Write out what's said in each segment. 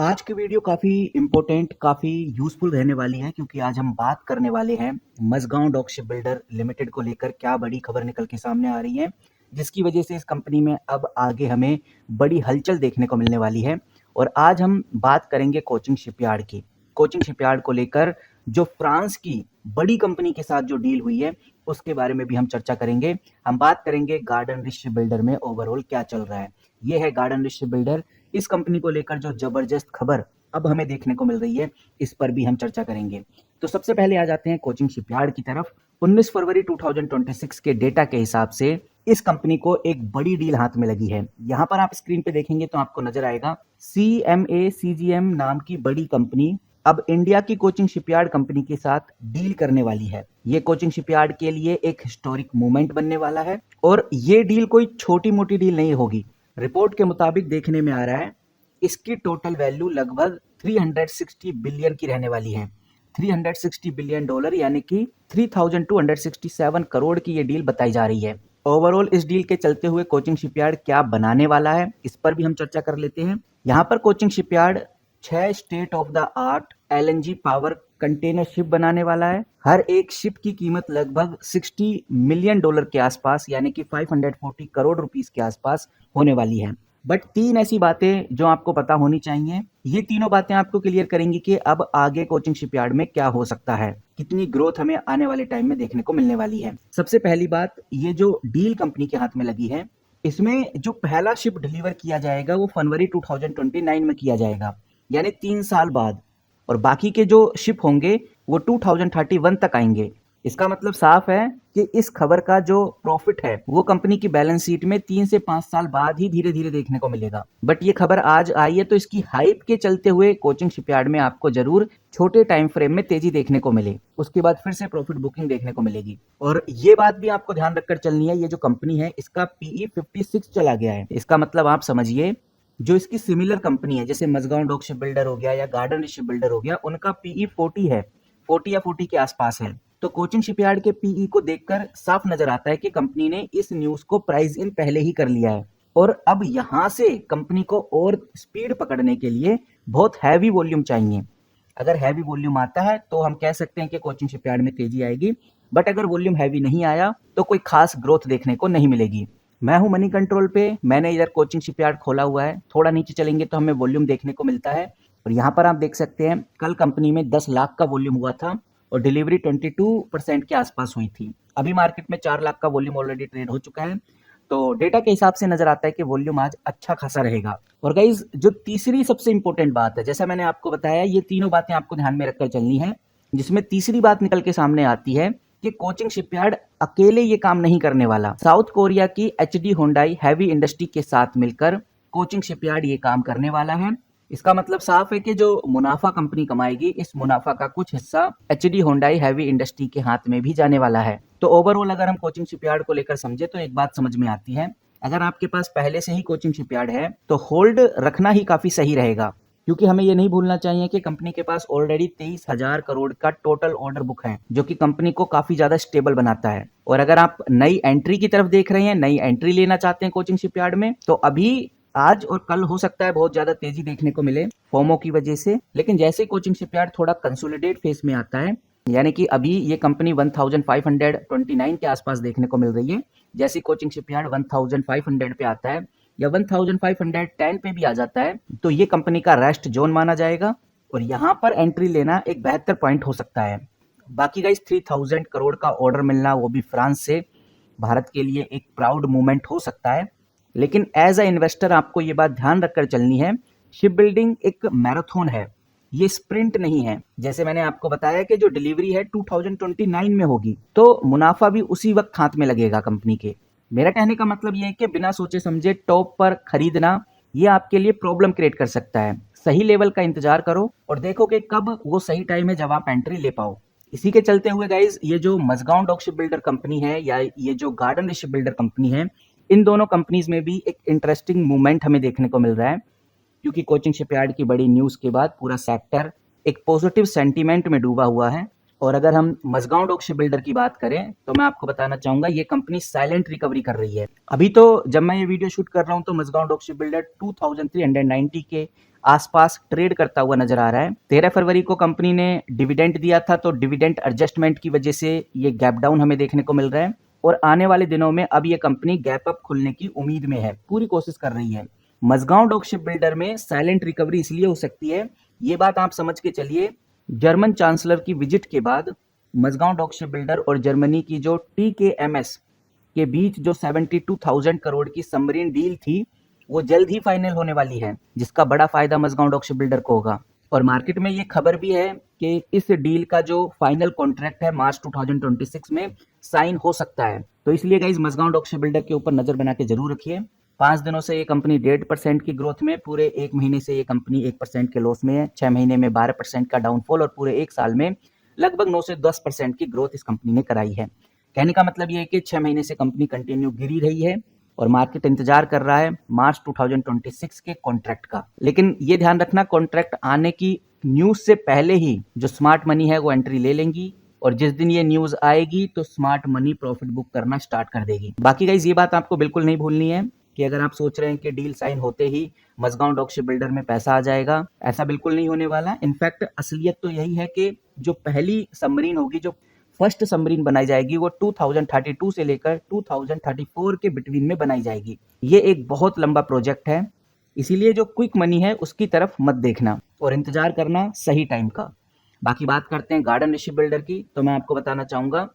आज की वीडियो काफ़ी इम्पोर्टेंट, काफ़ी यूज़फुल रहने वाली है क्योंकि आज हम बात करने वाले हैं Mazagon Dock Ship Builder Limited को लेकर क्या बड़ी खबर निकल के सामने आ रही है, जिसकी वजह से इस कंपनी में अब आगे हमें बड़ी हलचल देखने को मिलने वाली है। और आज हम बात करेंगे कोचिंग शिपयार्ड की। कोचिंग शिपयार्ड को लेकर जो फ्रांस की बड़ी कंपनी के साथ जो डील हुई है, उसके बारे में भी हम चर्चा करेंगे। हम बात करेंगे गार्डन रिच शिप बिल्डर में ओवरऑल क्या चल रहा है। ये है गार्डन रिच शिप बिल्डर। इस कंपनी को लेकर जो जबरदस्त खबर अब हमें देखने को मिल रही है, इस पर भी हम चर्चा करेंगे। तो सबसे पहले आ जाते हैं कोचिंग शिपयार्ड की तरफ। 19 फरवरी 2026 के डेटा के हिसाब से इस कंपनी को एक बड़ी डील हाथ में लगी है। यहां पर आप स्क्रीन पे देखेंगे तो आपको नजर आएगा CMA CGM नाम की बड़ी कंपनी अब इंडिया की कोचिंग शिपयार्ड कंपनी के साथ डील करने वाली है। ये कोचिंग शिपयार्ड के लिए एक हिस्टोरिक मूवमेंट बनने वाला है और ये डील कोई छोटी मोटी डील नहीं होगी। रिपोर्ट के मुताबिक देखने में आ रहा है इसकी टोटल वैल्यू लगभग 360 बिलियन की रहने वाली है। 360 बिलियन डॉलर यानी कि 3267 करोड़ की ये डील बताई जा रही है। ओवरऑल इस डील के चलते हुए कोचिंग शिपयार्ड क्या बनाने वाला है, इस पर भी हम चर्चा कर लेते हैं। यहाँ पर coaching shipyard 6 state of the art LNG power container ship बनाने वाला है। हर एक शिप की कीमत लगभग 60 मिलियन डॉलर के आसपास यानी कि 540 करोड़ रुपीस के आसपास होने वाली है। बट 3 ऐसी बातें जो आपको पता होनी चाहिए, ये तीनों बातें आपको क्लियर करेंगी कि अब आगे कोचिंग शिपयार्ड में क्या हो सकता है, कितनी ग्रोथ हमें आने वाले टाइम में देखने को मिलने वाली है। सबसे पहली बात, ये जो डील कंपनी के हाथ में लगी है, इसमें जो पहला शिप डिलीवर किया जाएगा वो फरवरी 2029 में किया जाएगा, यानी 3 साल बाद। और बाकी के जो शिप होंगे वो 2031 तक आएंगे। इसका मतलब साफ है कि इस खबर का जो प्रॉफिट है वो कंपनी की बैलेंस शीट में 3 से 5 साल बाद ही धीरे धीरे देखने को मिलेगा। बट ये खबर आज आई है तो इसकी हाइप के चलते हुए कोचिंग शिपयार्ड में आपको जरूर छोटे टाइम फ्रेम में तेजी देखने को मिले, उसके बाद फिर से प्रॉफिट बुकिंग देखने को मिलेगी। और ये बात भी आपको ध्यान रखकर चलनी है, ये जो कंपनी है इसका PE 56 चला गया है। इसका मतलब आप समझिए जो इसकी सिमिलर कंपनी है जैसे मझगांव डॉक शिप बिल्डर हो गया या गार्डन शिप बिल्डर हो गया, उनका PE 40 है, 40 या 40 के आसपास है। तो कोचिंग शिपयार्ड के PE को देखकर साफ नजर आता है कि कंपनी ने इस न्यूज को प्राइस इन पहले ही कर लिया है और अब यहां से कंपनी को और स्पीड पकड़ने के लिए बहुत हैवी वॉल्यूम चाहिए। अगर हैवी वॉल्यूम आता है तो हम कह सकते हैं कि कोचिंग शिपयार्ड में तेजी आएगी। बट अगर वॉल्यूम हैवी नहीं आया तो कोई खास ग्रोथ देखने को नहीं मिलेगी। मैं हूं मनी कंट्रोल पे, मैंने इधर कोचिंग शिपयार्ड खोला हुआ है। थोड़ा नीचे चलेंगे तो हमें वॉल्यूम देखने को मिलता है और यहाँ पर आप देख सकते हैं कल कंपनी में 10 लाख का वॉल्यूम हुआ था और डिलीवरी 22% के आसपास हुई थी। अभी मार्केट में 4 लाख का वॉल्यूम ऑलरेडी ट्रेड हो चुका है। तो डेटा के हिसाब से नजर आता है कि वॉल्यूम आज अच्छा खासा रहेगा। और गाइज जो तीसरी सबसे इंपॉर्टेंट बात है, जैसा मैंने आपको बताया ये तीनों बातें आपको ध्यान में रखकर चलनी है, जिसमें तीसरी बात निकल के सामने आती है कि कोचिंग शिपयार्ड अकेले ये काम नहीं करने वाला। साउथ कोरिया की HD होंडाई हैवी इंडस्ट्री के साथ मिलकर कोचिंग शिपयार्ड ये काम करने वाला है। इसका मतलब साफ है कि जो मुनाफा कंपनी कमाएगी, इस मुनाफा का कुछ हिस्सा HD होंडाई हैवी इंडस्ट्री के हाथ में भी जाने वाला है। तो ओवरऑल अगर हम कोचिंग शिपयार्ड को लेकर समझे तो एक बात समझ में आती है, अगर आपके पास पहले से ही कोचिंग शिपयार्ड है तो होल्ड रखना ही काफी सही रहेगा, क्योंकि हमें ये नहीं भूलना चाहिए कि कंपनी के पास ऑलरेडी 23,000 करोड़ का टोटल ऑर्डर बुक है, जो कि कंपनी को काफी ज्यादा स्टेबल बनाता है। और अगर आप नई एंट्री की तरफ देख रहे हैं, नई एंट्री लेना चाहते हैं कोचिंग शिपयार्ड में, तो अभी आज और कल हो सकता है बहुत ज्यादा तेजी देखने को मिले फोमो की वजह से। लेकिन जैसे कोचिंग शिपयार्ड थोड़ा कंसोलिडेट फेस में आता है, यानी कि अभी ये कंपनी 1529 के आसपास देखने को मिल रही है, जैसे कोचिंग शिपयार्ड 1500 पे आता है या 1510 पे भी आ जाता है तो ये कंपनी का रेस्ट जोन माना जाएगा और यहाँ पर एंट्री लेना एक बेहतर पॉइंट हो सकता है। बाकी गाइस 3000 करोड़ का ऑर्डर मिलना वो भी फ्रांस से भारत के लिए एक प्राउड मोमेंट हो सकता है। लेकिन एज अ इन्वेस्टर आपको ये बात ध्यान रखकर चलनी है, शिप बिल्डिंग एक मैराथन है, ये स्प्रिंट नहीं है। जैसे मैंने आपको बताया कि जो डिलीवरी है 2029 में होगी तो मुनाफा भी उसी वक्त हाथ में लगेगा कंपनी के। मेरा कहने का मतलब यह है कि बिना सोचे समझे टॉप पर खरीदना ये आपके लिए प्रॉब्लम क्रिएट कर सकता है। सही लेवल का इंतजार करो और देखो कि कब वो सही टाइम है जब आप एंट्री ले पाओ। इसी के चलते हुए गाइज ये जो Mazagon Dock Ship Builder company है या ये जो गार्डन शिप बिल्डर कंपनी है, इन दोनों कंपनीज में भी एक इंटरेस्टिंग मूवमेंट हमें देखने को मिल रहा है, क्योंकि कोचिंग शिपयार्ड की बड़ी न्यूज के बाद पूरा सेक्टर एक पॉजिटिव सेंटीमेंट में डूबा हुआ है। और अगर हम मझगांव डॉक शिप बिल्डर की बात करें तो मैं आपको बताना चाहूंगा ये कंपनी साइलेंट रिकवरी कर रही है। अभी तो जब मैं ये वीडियो शूट कर रहा हूं तो मझगांव डॉक शिप बिल्डर 2390 के आसपास ट्रेड करता हुआ नजर आ रहा है। 13 फरवरी को कंपनी ने डिविडेंड दिया था, तो डिविडेंड एडजस्टमेंट की वजह से ये गैप डाउन हमें देखने को मिल रहा है और आने वाले दिनों में अब ये कंपनी गैप अप खुलने की उम्मीद में है, पूरी कोशिश कर रही है। मजगांव डॉक शिप बिल्डर में साइलेंट रिकवरी इसलिए हो सकती है, ये बात आप समझ के चलिए। जर्मन चांसलर की विजिट के बाद मजगांव डॉक शिप बिल्डर और जर्मनी की जो TKMS के बीच जो 72,000 करोड़ की सबमरीन डील थी, वो जल्द ही फाइनल होने वाली है, जिसका बड़ा फायदा मजगांव डॉक शिप बिल्डर को होगा। और मार्केट में ये खबर भी है कि इस डील का जो फाइनल कॉन्ट्रैक्ट है मार्च 2026 में साइन हो सकता है। तो इसलिए guys Mazagon Dock Ship Builder के ऊपर नजर बना के जरूर रखिए। 5 दिनों से ये कंपनी 1.5% की ग्रोथ में, पूरे 1 महीने से ये कंपनी 1% के लॉस में है, 6 महीने में 12% का डाउनफॉल और पूरे 1 साल में लगभग 9 से 10% की ग्रोथ इस कंपनी ने कराई है। कहने का मतलब ये है कि 6 महीने से कंपनी कंटिन्यू गिरी रही है और मार्केट इंतजार कर रहा है मार्च 2026 के कॉन्ट्रैक्ट का। लेकिन ये ध्यान रखना, कॉन्ट्रैक्ट आने की न्यूज से पहले ही जो स्मार्ट मनी है वो एंट्री ले लेंगी और जिस दिन ये न्यूज आएगी तो स्मार्ट मनी प्रॉफिट बुक करना स्टार्ट कर देगी। बाकी गाइस ये बात आपको बिल्कुल नहीं भूलनी है कि अगर आप सोच रहे हैं कि डील साइन होते ही मजगांव डॉक शिप बिल्डर में पैसा आ जाएगा, ऐसा बिल्कुल नहीं होने वाला। इनफैक्ट असलियत तो यही है कि जो पहली सबमरीन होगी, जो फर्स्ट सबमरीन बनाई जाएगी, वो 2032 से लेकर 2034 के बिटवीन में बनाई जाएगी। ये एक बहुत लंबा प्रोजेक्ट है, इसीलिए जो क्विक मनी है उसकी तरफ मत देखना और इंतजार करना सही टाइम का। बाकी बात करते हैं गार्डन शिप बिल्डर की, तो मैं आपको बताना चाहूंगा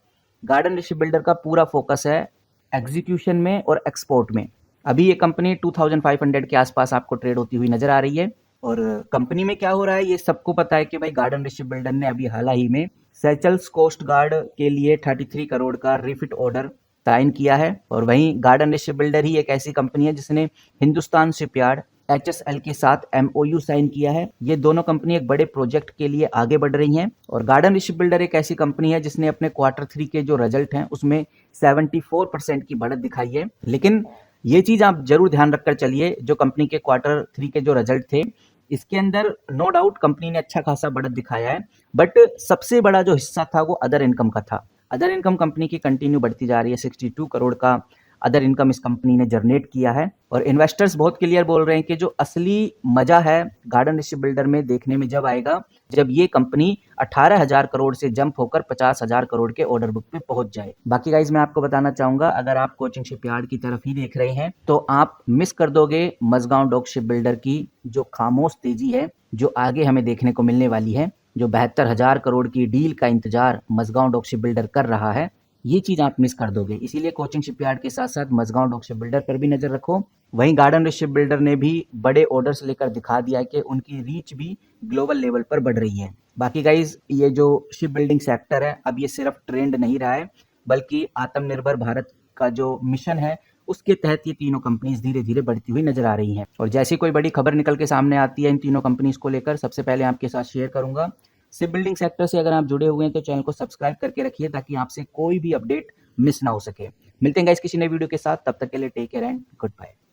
गार्डन शिप बिल्डर का पूरा फोकस है एग्जीक्यूशन में और एक्सपोर्ट में। अभी ये कंपनी 2500 के आसपास आपको ट्रेड होती हुई नजर आ रही है। और कंपनी में क्या हो रहा है ये सबको पता है कि भाई गार्डन शिप बिल्डर ने अभी हाल ही में सेचल्स कोस्ट गार्ड के लिए 33 करोड़ का रिफिट ऑर्डर साइन किया है। और वहीं गार्डन शिप बिल्डर ही एक ऐसी कंपनी है जिसने हिंदुस्तान शिपयार्ड HSL के साथ MOU साइन किया है। ये दोनों कंपनी एक बड़े प्रोजेक्ट के लिए आगे बढ़ रही हैं। और गार्डन शिप बिल्डर एक ऐसी कंपनी है जिसने अपने Q3 के जो रिजल्ट हैं उसमें 74% की बढ़त दिखाई है। लेकिन ये चीज आप जरूर ध्यान रखकर चलिए, जो कंपनी के Q3 के जो रिजल्ट थे इसके अंदर नो डाउट कंपनी ने अच्छा खासा बढ़त दिखाया है, बट सबसे बड़ा जो हिस्सा था वो अदर इनकम का था। अदर इनकम कंपनी की कंटिन्यू बढ़ती जा रही है, 62 करोड़ का अदर इनकम इस कंपनी ने जनरेट किया है। और इन्वेस्टर्स बहुत क्लियर बोल रहे हैं कि जो असली मजा है गार्डन शिप बिल्डर में देखने में जब आएगा, जब ये कंपनी 18,000 करोड़ से जंप होकर 50,000 करोड़ के ऑर्डर बुक पे पहुंच जाए। बाकी गाइज मैं आपको बताना चाहूंगा, अगर आप कोचिंग शिपयार्ड की तरफ ही देख रहे हैं तो आप मिस कर दोगे मजगांव डॉक शिप बिल्डर की जो खामोश तेजी है जो आगे हमें देखने को मिलने वाली है। जो 72,000 करोड़ की डील का इंतजार मजगांव डॉक शिप बिल्डर कर रहा है, ये चीज आप मिस कर दोगे। इसीलिए कोचिंग शिपयार्ड के साथ साथ मजगांव डॉक शिप बिल्डर पर भी नजर रखो। वहीं गार्डन शिप बिल्डर ने भी बड़े ऑर्डर्स लेकर दिखा दिया है कि उनकी रीच भी ग्लोबल लेवल पर बढ़ रही है। बाकी गाइज ये जो शिप बिल्डिंग सेक्टर है अब ये सिर्फ ट्रेंड नहीं रहा है, बल्कि आत्मनिर्भर भारत का जो मिशन है उसके तहत ये तीनों कंपनीज धीरे धीरे बढ़ती हुई नजर आ रही हैं। और जैसी कोई बड़ी खबर निकल के सामने आती है इन तीनों कंपनीज को लेकर, सबसे पहले आपके साथ शेयर करूंगा। शिप बिल्डिंग सेक्टर से अगर आप जुड़े हुए हैं तो चैनल को सब्सक्राइब करके रखिए ताकि आपसे कोई भी अपडेट मिस ना हो सके। मिलते हैं गाइस किसी नए वीडियो के साथ, तब तक के लिए take care and good bye.